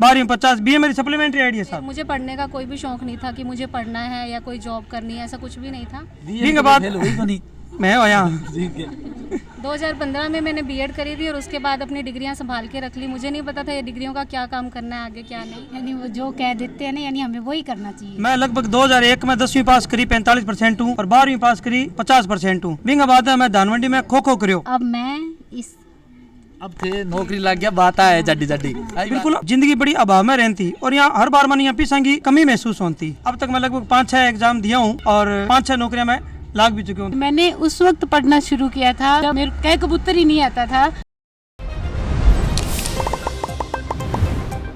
12वीं 50 BA मेरी supplementary ID है साहब। मुझे पढ़ने का कोई भी शौक नहीं था कि मुझे पढ़ना है या कोई जॉब करनी है, ऐसा कुछ भी नहीं था। ठीक है बात मैं आया 2015 में मैंने बीएड करी थी और उसके बाद अपनी डिग्रियां संभाल के रख ली। मुझे नहीं पता था ये डिग्रियों का क्या काम करना है आगे क्या नहीं, यानी वो जो कह देते हैं ना, यानी हमें वही करना चाहिए। मैं लगभग 2001 में 10वीं पास करी 45% हूँ और 12वीं पास करी 50% हूँ। बिंग बाद मैं धानमंडी में खो खो करियो। अब मैं इस अब थे नौकरी लग गया, बात है जड्डी जड्डी बिल्कुल जिंदगी बड़ी अभाव में रहती और यहाँ हर बार मन यहाँ पीसा की कमी महसूस होती। अब तक मैं लगभग 5-6 एग्जाम दिया हूँ और 5-6 नौकरियाँ मैं लाग भी चुकी हूँ। मैंने उस वक्त पढ़ना शुरू किया था जब मेरे कई कबूतर ही नहीं आता था।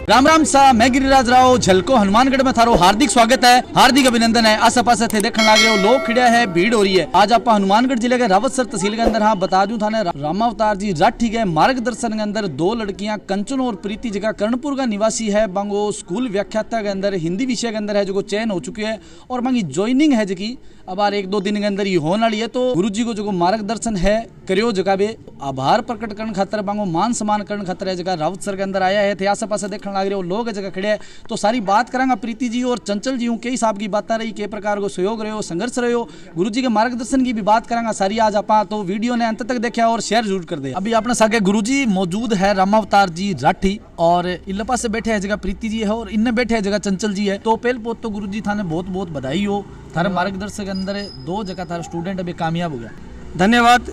राम राम सा, मैं गिरिराज राव झलको हनुमानगढ़ में थारो हार्दिक स्वागत है, हार्दिक अभिनंदन है। आसे पासे थे देखने लगे हो लोग खड़े है, भीड़ हो रही है। आज आप हनुमानगढ़ जिले के रावतसर तहसील के अंदर हाँ बता दूं थाने रामावतार जी राठी के मार्गदर्शन के अंदर 2 लड़कियां कंचन और प्रीति जगह कर्णपुर का निवासी है। बांगो स्कूल व्याख्याता के अंदर हिंदी विषय के अंदर है जो चयन हो चुकी है और बांगी ज्वाइनिंग है जी अब 1-2 दिन के अंदर ही होने वाली है। तो गुरु जी को जो मार्गदर्शन है करियो जगह बे आभार प्रकट करने खातर बांगो मान सम्मान करने खातर है जगह रावतसर के अंदर आया है। थे आसे पासे देखने लग रहे हो लोग जगह खड़े हैं तो सारी बात करांगा प्रीति जी और चंचल जी के हिसाब की बातें रही, के प्रकार को सहयोग रहे हो, संघर्ष रहे हो, गुरु जी के मार्गदर्शन की भी बात करांगा सारी आज आप। तो वीडियो ने अंत तक देखा और शेयर जरूर कर दे। अभी अपने सागे गुरु जी मौजूद है रामावतार जी राठी और इल्लपा से बैठे है जगह प्रीति जी है और इनने बैठे है जगह चंचल जी है। तो पहले पोत तो गुरु जी थाने बहुत बहुत बधाई हो, थारे मार्गदर्शन के अंदर 2 जगह थारे स्टूडेंट अभी कामयाब हो गया। धन्यवाद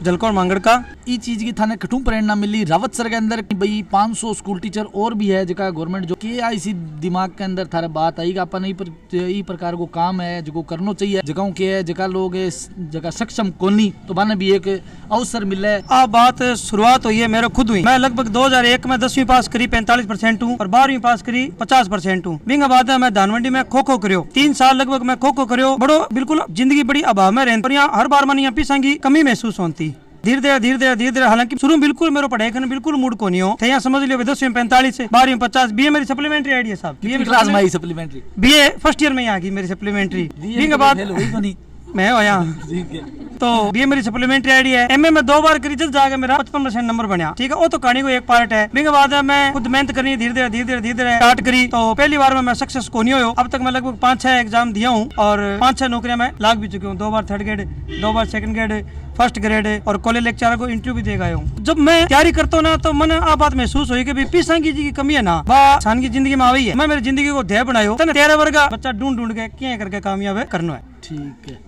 जलकोर मांगड़ का। ई चीज की थाने कठू प्रेरणा मिली रावतसर के अंदर कि भाई 500 स्कूल टीचर और भी है जगह गवर्नमेंट जो के आई सी दिमाग के अंदर थारे बात आई अपन ई प्रकार को काम है जो करना चाहिए जगहों के है जगह लोग जगह सक्षम कोनी तो बाने भी एक अवसर मिले। आप बात शुरुआत हुई है मेरे खुद हुई। मैं लगभग 2001 में 10वीं पास करी 45% हूँ और 12वीं पास करी 50% हूँ। बिंग बाद मैं धानमंडी में खो खो करियो 3 साल लगभग मैं खो खो करियो। बड़ो बिल्कुल जिंदगी बड़ी अभाव में रहती और यहाँ हर बार मन यहाँ पीसा की कमी महसूस होती। धीरे धीरे हालांकि शुरू बिल्कुल मेरे पढ़ाई करने बिल्कुल मूड को नहीं हो थे। यहाँ समझ लियो 10वीं 45 12वीं 50 BA मेरी सप्लीमेंट्री आईडी है साहब। BA फर्स्ट ईयर में आ गई मेरी सप्लीमेंट्री। बिंग बाद मैं आया तो BA मेरी सप्लीमेंट्री आईडी है। MA में 2 बार करी जब जाके मेरा 55% नंबर बनया। ठीक है वो तो कहानी को एक पार्ट है। बिंग बाद मैं खुद मेहनत करनी धीरे धीरे स्टार्ट करी तो पहली बार में मैं सक्सेस को नहीं हो। अब तक मैं लगभग 5-6 एग्जाम दिया हूँ और 5-6 नौकरियां मैं लाग भी चुकी हूँ। 2 बार 3rd ग्रेड, 2 बार 2nd ग्रेड, 1st ग्रेड और कॉलेज लेक्चर को इंटरव्यू भी दे गया हूँ। जब मैं तैयारी करता हूँ ना तो मन आ बात महसूस हुई कि पीसा की जी की कमी है ना इंसान की जिंदगी में आई है। मैं मेरी जिंदगी को ध्येय बनायो 13 वर्ग का बच्चा ढूंढ के क्या करके कामयाब करना है। ठीक है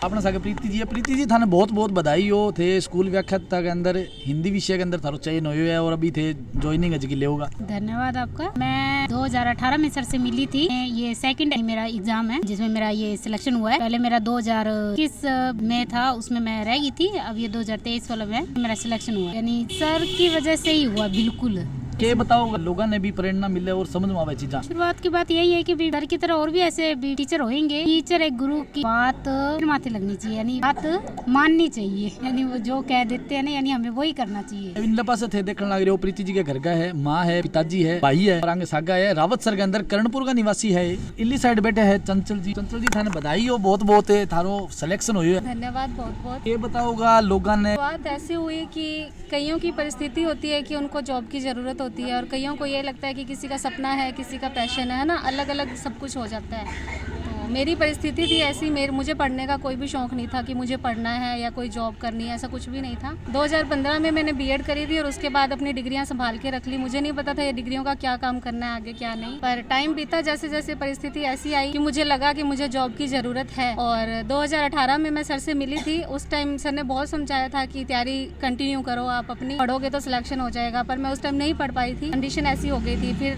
अपना सागे प्रीति जी है। प्रीति जी थाने बहुत बहुत बधाई हो, थे स्कूल व्याख्याता के अंदर हिंदी विषय के अंदर थारो चयन हुए है और अभी थे ज्वाइनिंग है जी ले होगा। धन्यवाद आपका। मैं 2018 में सर से मिली थी। ये 2nd मेरा एग्जाम है जिसमें मेरा ये सिलेक्शन हुआ है। पहले मेरा 2021 में था उसमें मैं रह गई थी। अब ये 2023 वाला में मेरा सिलेक्शन हुआ, यानी सर की वजह से ही हुआ। बिल्कुल के बताओ लोगों ने भी प्रेरणा मिले और समझ में आवे चीज़ें। शुरुआत की बात यही है कि सर की तरह और भी ऐसे भी टीचर होंगे। टीचर एक गुरु की बात माथे लगनी चाहिए, यानी बात माननी चाहिए, यानी वो जो कह देते हैं ना, यानी हमें वही करना चाहिए। इन पास थे देखने लग रहे हो प्रीति जी के घर का है, माँ है, पिताजी है, भाई है और आगे सागा है। रावतसर के अंदर कर्णपुर का निवासी है। इल्ली साइड बैठे है चंचल जी। चंचल जी थाने बधाई हो बहुत बहुत है, थारो सिलेक्शन हुई है। धन्यवाद बहुत बहुत। ये बताओगा लोगों ने बात ऐसी हुई कि कईयों की परिस्थिति होती है कि उनको जॉब की जरूरत होती है और कईयों को ये लगता है कि किसी का सपना है, किसी का पैशन है ना, अलग अलग सब कुछ हो जाता है। तो मेरी परिस्थिति थी ऐसी, मुझे पढ़ने का कोई भी शौक नहीं था कि मुझे पढ़ना है या कोई जॉब करनी है, ऐसा कुछ भी नहीं था। 2015 में मैंने बीएड करी थी और उसके बाद अपनी डिग्रियां संभाल के रख ली। मुझे नहीं पता था ये डिग्रियों का क्या काम करना है आगे क्या नहीं, पर टाइम बीता जैसे जैसे परिस्थिति ऐसी आई कि मुझे लगा कि मुझे जॉब की जरूरत है। और 2018 में मैं सर से मिली थी। उस टाइम सर ने बहुत समझाया था कि तैयारी कंटिन्यू करो, आप अपनी पढ़ोगे तो सिलेक्शन हो जाएगा, पर मैं उस टाइम नहीं पढ़ पाई थी, कंडीशन ऐसी हो गई थी। फिर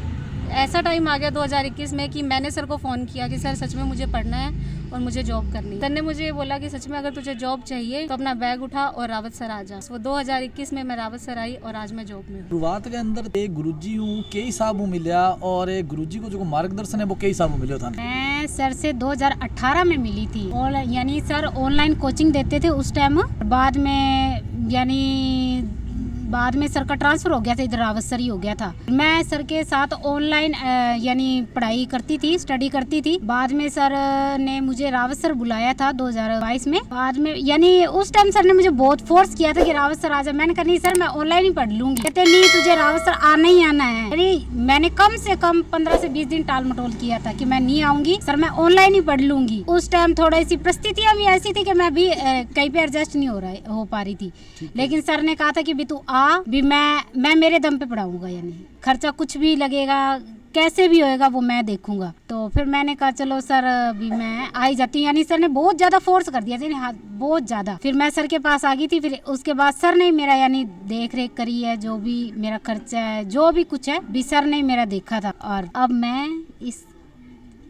ऐसा टाइम आ गया 2021 में कि मैंने सर को फ़ोन किया कि सर सच में मुझे पढ़ना है और मुझे जॉब करनी है। सर ने मुझे बोला कि सच में अगर तुझे जॉब चाहिए तो अपना बैग उठा और रावतसर आ जा। वो 2021 में मैं रावतसर आई और आज मैं जॉब में हूँ। शुरुआत के अंदर एक गुरुजी हूँ के हिसाब मिला और एक गुरुजी को जो मार्गदर्शन है वो के हिसाब मिले था। मैं सर से 2018 में मिली थी और यानी सर ऑनलाइन कोचिंग देते थे उस टाइम। बाद में यानी बाद में सर का ट्रांसफर हो गया था, इधर रावत सर ही हो गया था। मैं सर के साथ ऑनलाइन यानी पढ़ाई करती थी, स्टडी करती थी। बाद में सर ने मुझे रावत सर बुलाया था 2022 में। बाद में यानी उस टाइम सर ने मुझे बहुत फोर्स किया था कि रावत सर आ जा। मैंने कहा नहीं सर, मैं ऑनलाइन ही पढ़ लूंगी। कहते नहीं, तुझे रावत सर आना ही आना है। यानी मैंने कम से कम 15 से 20 दिन टाल मटोल किया था कि मैं नहीं आऊंगी सर, मैं ऑनलाइन ही पढ़ लूंगी। उस टाइम थोड़ी सी परिस्थितियां भी ऐसी थी कि मैं भी कहीं पे एडजस्ट नहीं हो पा रही थी। लेकिन सर ने कहा था कि भी तू आ, भी मैं मेरे दम पे पढ़ाऊंगा, यानी खर्चा कुछ भी लगेगा, कैसे भी होएगा वो मैं देखूंगा। तो फिर मैंने कहा चलो सर अभी मैं आ ही जाती हूँ। यानी सर ने बहुत ज्यादा फोर्स कर दिया था, हाँ बहुत ज्यादा। फिर मैं सर के पास आ गई थी। फिर उसके बाद सर ने मेरा यानी देख रेख करी है, जो भी मेरा खर्चा है, जो भी कुछ है, भी सर ने मेरा देखा था। और अब मैं इस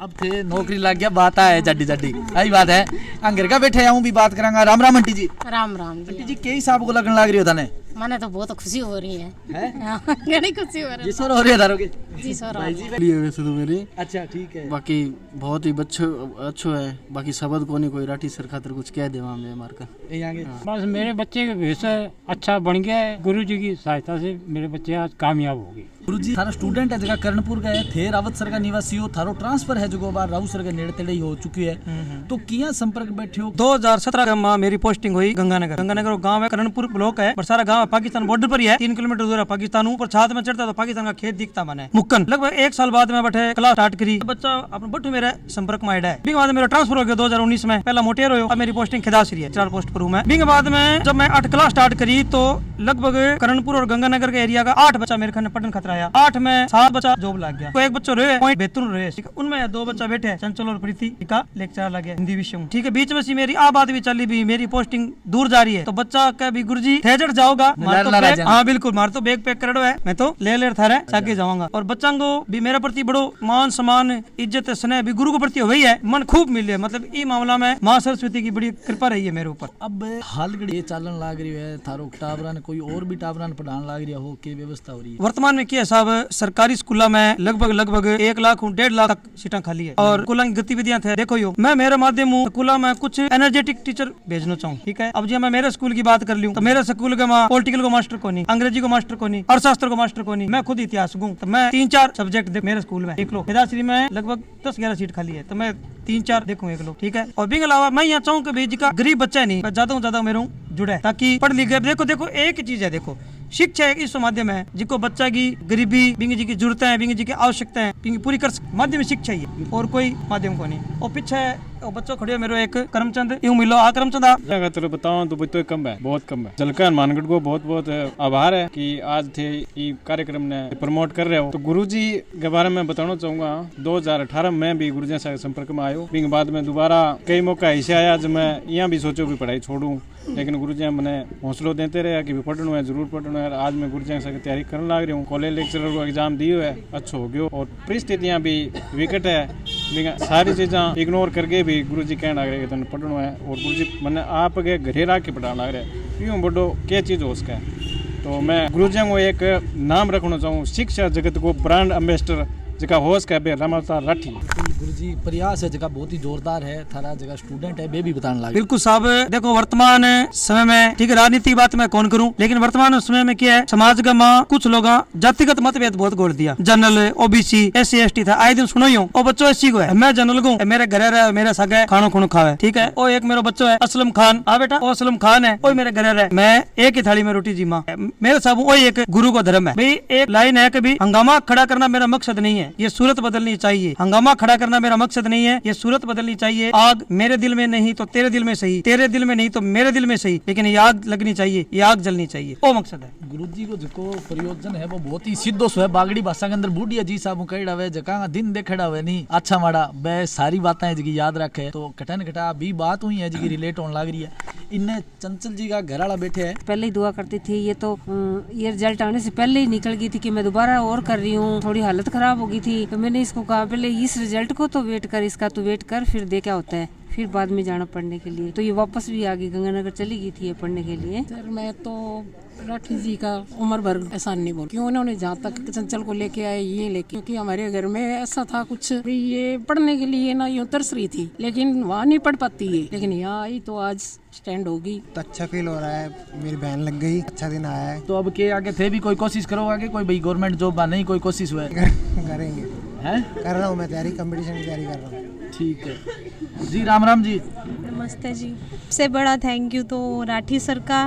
अब थे नौकरी लग गया, बात है जड्डी जड्डी आई बात है। अंगर का बैठे हूँ भी बात करांगा। राम राम आंटी जी। राम राम आंटी जी। जी कई हिसाब को लगन लग रही होता ने मने तो बहुत खुशी हो रही है, हैं? घनी खुशी हो रही जी सर हो रही है दारोगे जी सर। लिए वैसे तो मेरी अच्छा ठीक है। बाकी बहुत ही अच्छो है। बाकी शब्द को नहीं कोई राठी सर खातर कुछ कह देवा मैं मार कर यहीं आगे बस मेरे बच्चे का भविष्य अच्छा बन गया है। गुरु जी की सहायता से मेरे बच्चे आज कामयाब हो गए। गुरुजी थारा स्टूडेंट है जगह कर्णपुर का है, थे रावत सर का निवासी हो, थारो ट्रांसफर है जो बार राहु सर के नेड़े तेड़े ही हो चुकी है। तो किया संपर्क बैठे हो? 2017 में मेरी पोस्टिंग हुई गंगानगर गांव है, कर्णपुर ब्लॉक है, पर सारा गांव पाकिस्तान बॉर्डर पर ही है। 3 किलोमीटर दूर है पाकिस्तान। ऊपर छात में चढ़ता तो पाकिस्तान का खेत दिखता मैंने मुक्कन। लगभग 1 साल बाद में बैठे क्लास स्टार्ट करी। बच्चा अपने बट्टू मेरे संपर्क में आया है। बिंग बाद मेरा ट्रांसफर हो गया 2019 में। पहला मोटेर हो, अब मेरी पोस्टिंग खिदासरी है, 4 पोस्ट पर हूं मैं। बिंग बाद में जब मैं 8 क्लास स्टार्ट करी तो लगभग कर्णपुर और गंगानगर के एरिया का 8 बच्चा मेरे खाने पटन खतरा आया। 8 में 7 बच्चा जॉब लग गया। तो 1 बच्चा रहे पॉइंट बेहतर रहे, उनमें 2 बच्चा बैठे चंचल और प्रीति का लेक्चर लग गया हिंदी विषय में। ठीक है, बीच में सी मेरी बात भी चली भी मेरी पोस्टिंग दूर जा रही है। तो बच्चा कह भी गुरुजी थेजड़ जाओगा, हाँ बिल्कुल मार तो बैग पैक करो है, मैं तो ले था रहे चाके जाऊंगा। और बच्चा को भी मेरे प्रति बड़ो मान सम्मान इज्जत स्नेह भी गुरु के प्रति वही है, मन खूब मिले। मतलब ये मामला में माँ सरस्वती की बड़ी कृपा रही है मेरे ऊपर। अब हाल ये चालन लाग रही है, थारो टावरा ने कोई और भी टावरा ने पढ़ाने लाग रही हो, की व्यवस्था हो रही है वर्तमान में? क्या साहब, सरकारी स्कूल में लगभग 1 लाख 1.5 लाख तक सीटें खाली है। और स्कूल की गतिविधियां थे, देखो यो मैं मेरे माध्यम हूँ स्कूल में कुछ एनर्जेटिक टीचर भेजना चाहूँ। ठीक है, अब जब मैं मेरे स्कूल की बात कर लूँ तो मेरे स्कूल के वहाँ पॉलिटिकल को मास्टर को नहीं, अंग्रेजी को मास्टर को नहीं, अर्थशास्त्र को मास्टर को नहीं, मैं खुद इतिहास हूँ। तो मैं 3-4 सब्जेक्ट मेरे स्कूल में देख लो। हिदासरी में लगभग 10-11 सीट खाली है, तो मैं 3-4 देखूँ एक लो। ठीक है, और बिंग अलावा मैं यहाँ चाहूँ कि भाई जिसका गरीब बच्चा नहीं, मैं ज्यादा मेरे जुड़े ताकि पढ़ लिख गए। देखो एक ही चीज है, देखो शिक्षा एक इस माध्यम है जिसको बच्चा की गरीबी, बिंग जी की जरूरतें हैं, बिंग जी की आवश्यकता है, बिंग पूरी कर माध्यम शिक्षा ही है और कोई माध्यम को नहीं। और पीछे बच्चों खड़े मेरे एक करमचंद यूं मिलो आ करमचंद अगर बताऊं तो बच्चों कम है, बहुत कम है। झलका हनुमानगढ़ को बहुत आभार है कि आज थे ये कार्यक्रम ने प्रमोट कर रहे हो। तो गुरुजी के बारे में बताना चाहूंगा, 2018 में भी गुरुजी से संपर्क में आयो। फिर बाद में दोबारा कई मौका ऐसे आया जब मैं यहाँ भी सोचो भी पढ़ाई छोड़ूं, लेकिन गुरुजी मैंने हौसला देते रहे कि पढ़ना है, जरूर पढ़ना है। आज मैं गुरुजी से तैयारी करने लग रही हूँ। कॉलेज लेक्चरर को एग्जाम दियो है, अच्छा हो गयो। और परिस्थितियाँ भी विकट है, सारी चीज़ें इग्नोर करके भी गुरुजी कहना लग रहे कि पढ़ना है। और गुरुजी मैंने आप के घरे रह के पढ़ाना लग रहे, यूँ बड़ो क्या चीज़ हो उसका। तो मैं गुरुजी को एक नाम रखना चाहूँ, शिक्षा जगत को ब्रांड एम्बेसडर जगह होश का रामावतार राठी। गुरुजी प्रयास है जगह बहुत ही जोरदार है, थारा जगह स्टूडेंट है वे भी बताने लगे। बिल्कुल साहब, देखो वर्तमान समय में, ठीक है राजनीति की बात मैं कौन करूं, लेकिन वर्तमान समय में क्या है, समाज का माँ कुछ लोग जातिगत मतभेद बहुत गोड़ दिया। जनरल ओबीसी SC ST था, आए दिन सुनो ही और बच्चों SC को है, मैं जनरल को मेरे घर रहे, मेरे सगे खानो खुनो खावे। ठीक है, और एक मेरा बच्चों है असलम खान, आ बेटा वो असलम खान है, वो मेरे घर रहे, मैं एक ही थाली में रोटी जीमा। मेरे साहब वही एक गुरु को धर्म है भाई। एक लाइन है कि हंगामा खड़ा करना मेरा मकसद नहीं है, ये सूरत बदलनी चाहिए। हंगामा खड़ा करना मेरा मकसद नहीं है, ये सूरत बदलनी चाहिए। आग मेरे दिल में नहीं तो तेरे दिल में सही, तेरे दिल में नहीं तो मेरे दिल में सही, लेकिन ये आग लगनी चाहिए, ये आग जलनी चाहिए, वो मकसद है। गुरुजी को जो प्रयोजन है वो बहुत ही सीधो सो है। बागड़ी भाषा के अंदर बूढ़िया जी साहब कहड़ा हुआ जका दिन देखड़ा हुआ नहीं अच्छा माड़ा वे सारी बातें जी याद रखे। तो कटन कटा भी बात हुई है जी रिलेट होने लग रही है। इनने चंचल जी का घर वाला बैठे है, पहले ही दुआ करती थी, ये तो ये रिजल्ट आने से पहले ही निकल गई थी कि मैं दोबारा और कर रही हूँ। थोड़ी हालत खराब हो गई थी तो मैंने इसको कहा पहले इस रिजल्ट को तो वेट कर, इसका तो वेट कर, फिर दे क्या होता है। फिर बाद में जाना पढ़ने के लिए। तो ये वापस भी आ गई, गंगानगर चली गई थी ये पढ़ने के लिए। सर मैं तो राठी जी का उम्र भर एहसान नहीं बोल, क्यों उन्होंने जहाँ तक चंचल को लेके आए ये लेके, क्योंकि हमारे घर में ऐसा था कुछ भी ये पढ़ने के लिए ना यूँ तरस रही थी, लेकिन वहाँ नहीं पढ़ पाती है, लेकिन यहाँ आई तो आज स्टैंड होगी। तो अच्छा फील हो रहा है, मेरी बहन लग गई, अच्छा दिन आया है। तो अब के आगे थे भी कोई कोशिश करो आगे, कोई भाई गवर्नमेंट जॉब नहीं कोई कोशिश हुआ है? करेंगे, हैं? कर रहा हूँ मैं तैयारी, कंपटीशन की तैयारी कर रहा हूँ। ठीक है जी, राम राम जी। नमस्ते जी। सबसे बड़ा थैंक यू तो राठी सर का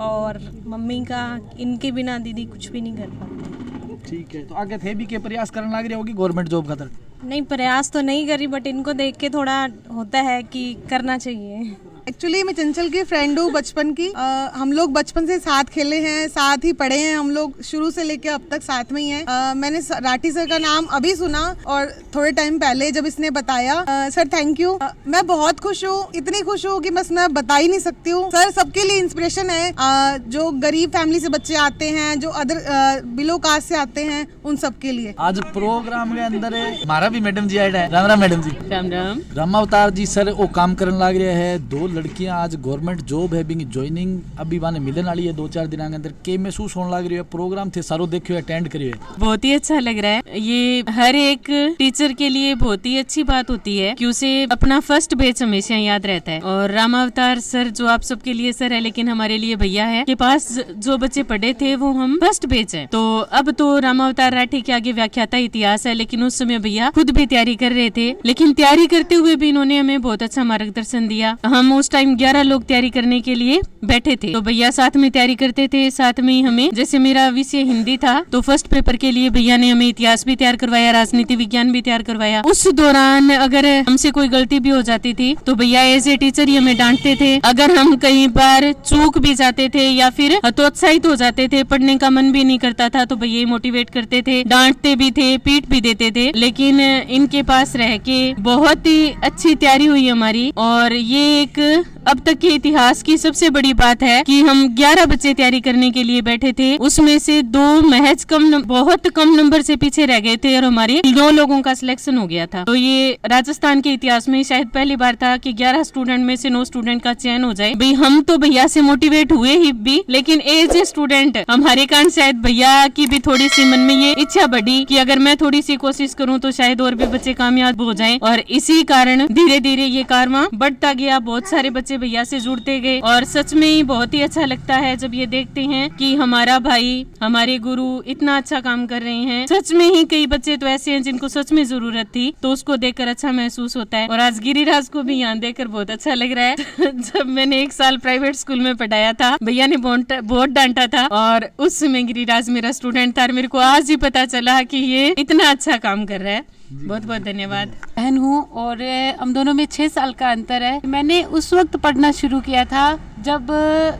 और मम्मी का, इनके बिना दीदी कुछ भी नहीं कर पाते। ठीक है, तो आगे थे भी के प्रयास करने लग रही होगी गवर्नमेंट जॉब खातर? नहीं, प्रयास तो नहीं करी, बट इनको देख के थोड़ा होता है कि करना चाहिए। एक्चुअली मैं चंचल की फ्रेंड हूँ बचपन की। हम लोग बचपन से साथ खेले हैं, साथ ही पढ़े हैं, हम लोग शुरू से लेके अब तक साथ में ही हैं। मैंने राठी सर का नाम अभी सुना और थोड़े टाइम पहले जब इसने बताया। Sir thank you. मैं बहुत खुश हूँ, इतनी खुश हूँ कि बस मैं बता ही नहीं सकती हूँ। सर सबके लिए इंस्पिरेशन है, जो गरीब फैमिली से बच्चे आते हैं, जो अदर बिलो कास्ट से आते हैं, उन सबके लिए। आज प्रोग्राम के अंदर हमारा भी मैडम जी आए। राम राम मैडम जी। राम राम। रामावतार जी सर वो काम करने लग रहे है, 2 लड़कियां आज गवर्नमेंट जॉब है बिंग ज्वाइनिंग अभी बाने मिलने वाली है 2-4 दिन के अंदर। के महसूस होने लग रही है? प्रोग्राम थे सारो देखियो, अटेंड करियो। बहुत ही अच्छा लग रहा है। ये हर एक टीचर के लिए बहुत ही अच्छी बात होती है कि उसे अपना फर्स्ट बैच हमेशा याद रहता है। और रामावतार सर जो आप सबके लिए सर है, लेकिन हमारे लिए भैया है, के पास जो बच्चे पढ़े थे वो हम फर्स्ट बैच है। तो अब तो रामावतार राठी के आगे व्याख्याता इतिहास है, लेकिन उस समय भैया खुद भी तैयारी कर रहे थे, लेकिन तैयारी करते हुए भी इन्होंने हमें बहुत अच्छा मार्गदर्शन दिया। हम उस टाइम 11 लोग तैयारी करने के लिए बैठे थे, तो भैया साथ में तैयारी करते थे, साथ में हमें, जैसे मेरा विषय हिंदी था तो फर्स्ट पेपर के लिए भैया ने हमें इतिहास भी तैयार करवाया, राजनीति विज्ञान भी तैयार करवाया। उस दौरान अगर हमसे कोई गलती भी हो जाती थी तो भैया एज ए टीचर ही हमें डांटते थे। अगर हम कहीं बार चूक भी जाते थे या फिर हतोत्साहित हो जाते थे, पढ़ने का मन भी नहीं करता था, तो भैया मोटिवेट करते थे, डांटते भी थे, पीट भी देते थे। लेकिन इनके पास रह के बहुत ही अच्छी तैयारी हुई हमारी। और ये एक अब तक के इतिहास की सबसे बड़ी बात है कि हम 11 बच्चे तैयारी करने के लिए बैठे थे, उसमें से 2 महज बहुत कम नंबर से पीछे रह गए थे और हमारे 9 लोगों का सिलेक्शन हो गया था। तो ये राजस्थान के इतिहास में शायद पहली बार था कि 11 स्टूडेंट में से 9 स्टूडेंट का चयन हो जाए। भाई हम तो भैया से मोटिवेट हुए ही भी, लेकिन एज ए स्टूडेंट हमारे कारण शायद भैया की भी थोड़ी सी मन में ये इच्छा बढ़ी कि अगर मैं थोड़ी सी कोशिश करूँ तो शायद और भी बच्चे कामयाब हो जाएं। और इसी कारण धीरे धीरे ये कारवां बढ़ता गया, बहुत सारे बच्चे भैया से जुड़ते गए। और सच में ही बहुत ही अच्छा लगता है जब ये देखते हैं कि हमारा भाई, हमारे गुरु इतना अच्छा काम कर रहे हैं। सच में ही कई बच्चे तो ऐसे हैं जिनको सच में जरूरत थी, तो उसको देखकर अच्छा महसूस होता है। और आज गिरिराज को भी यहाँ देखकर बहुत अच्छा लग रहा है। जब मैंने 1 साल प्राइवेट स्कूल में पढ़ाया था, भैया ने बहुत डांटा था और उस समय गिरिराज मेरा स्टूडेंट था और मेरे को आज ही पता चला कि ये इतना अच्छा काम कर रहा है। बहुत बहुत धन्यवाद। बहन हूँ और हम दोनों में 6 साल का अंतर है। मैंने उस वक्त पढ़ना शुरू किया था जब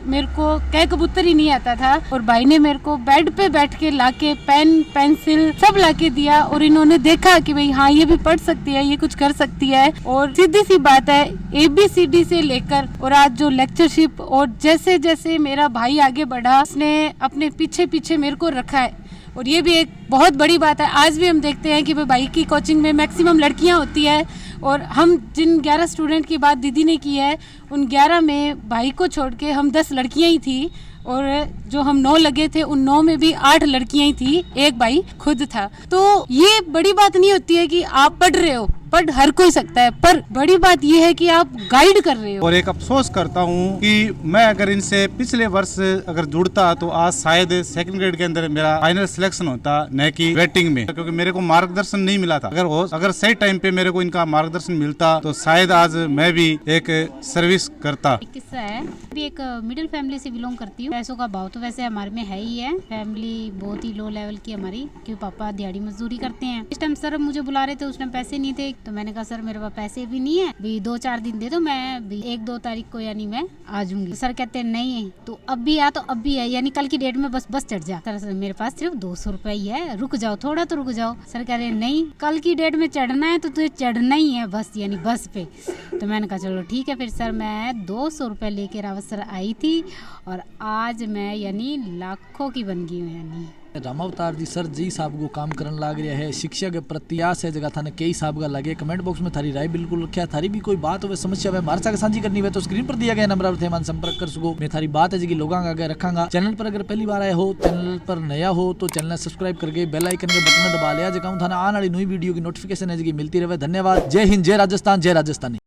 मेरे को कै कबूतर ही नहीं आता था, और भाई ने मेरे को बेड पे बैठ के लाके पेन पेंसिल सब लाके दिया, और इन्होंने देखा कि भाई हाँ ये भी पढ़ सकती है, ये कुछ कर सकती है। और सीधी सी बात है, ABCD से लेकर और आज जो लेक्चरशिप, और जैसे जैसे मेरा भाई आगे बढ़ा, उसने अपने पीछे पीछे मेरे को रखा है। और ये भी एक बहुत बड़ी बात है। आज भी हम देखते हैं कि भाई की कोचिंग में मैक्सिमम लड़कियां होती है, और हम जिन 11 स्टूडेंट की बात दीदी ने की है, उन 11 में भाई को छोड़ के हम 10 लड़कियां ही थी, और जो हम 9 लगे थे उन 9 में भी 8 लड़कियां ही थी, एक भाई खुद था। तो ये बड़ी बात नहीं होती है कि आप पढ़ रहे हो, पढ़ हर कोई सकता है, पर बड़ी बात ये है कि आप गाइड कर रहे हो। और एक अफसोस करता हूँ कि मैं अगर इनसे पिछले वर्ष अगर जुड़ता तो आज शायद 2nd ग्रेड के अंदर मेरा फाइनल सिलेक्शन होता, न कि वेटिंग में, क्योंकि मेरे को मार्गदर्शन नहीं मिला था। अगर सही टाइम पे मेरे को इनका मार्गदर्शन मिलता तो शायद आज मैं भी एक सर्विस करता। एक किस्सा है, भी एक मिडिल फैमिली से बिलोंग करती हूँ। पैसों का भाव तो वैसे हमारे में है ही है, फैमिली बहुत ही लो लेवल की हमारी, क्योंकि पापा दिहाड़ी मजदूरी करते हैं। इस टाइम सर मुझे बुला रहे थे, उस टाइम पैसे नहीं थे, तो मैंने कहा सर मेरे पास पैसे भी नहीं है, भी 2-4 दिन दे दो, मैं भी 1-2 तारीख को यानी मैं आ जाऊंगी। सर कहते हैं नहीं है तो अब भी आ, तो अब भी है, यानी कल की डेट में बस चढ़ जा। सर मेरे पास सिर्फ 200 रुपए ही है, रुक जाओ थोड़ा तो रुक जाओ। सर कह रहे नहीं, कल की डेट में चढ़ना है तो तुझे चढ़ना ही है बस, यानी बस पे। तो मैंने कहा चलो ठीक है। फिर सर मैं 200 रुपए लेके रावत सर आई थी, और आज मैं यानी लाखों की बन गई हूँ। यानी रामावतार जी सर जी साहब को काम करन लाग रहा है, शिक्षा के प्रति आस है जगह थाने कई साहब का लगे। कमेंट बॉक्स में थारी राय बिल्कुल रखा, थारी भी कोई बात हो समस्या है हमारे साथ साझी करनी है तो स्क्रीन पर दिया गया नंबर पर थे संपर्क कर सको। मैं थारी बात है जी लोगों का आगे रखांगा। चैनल पर अगर पहली बार आए हो, चैनल पर नया हो तो चैनल सब्सक्राइब करके बेल आइकन के बटन दबा लिया जगह थाना आने वाली नई वीडियो की नोटिफिकेशन है जी मिलती रहे। धन्यवाद। जय हिंद, जय राजस्थान, जय राजस्थानी।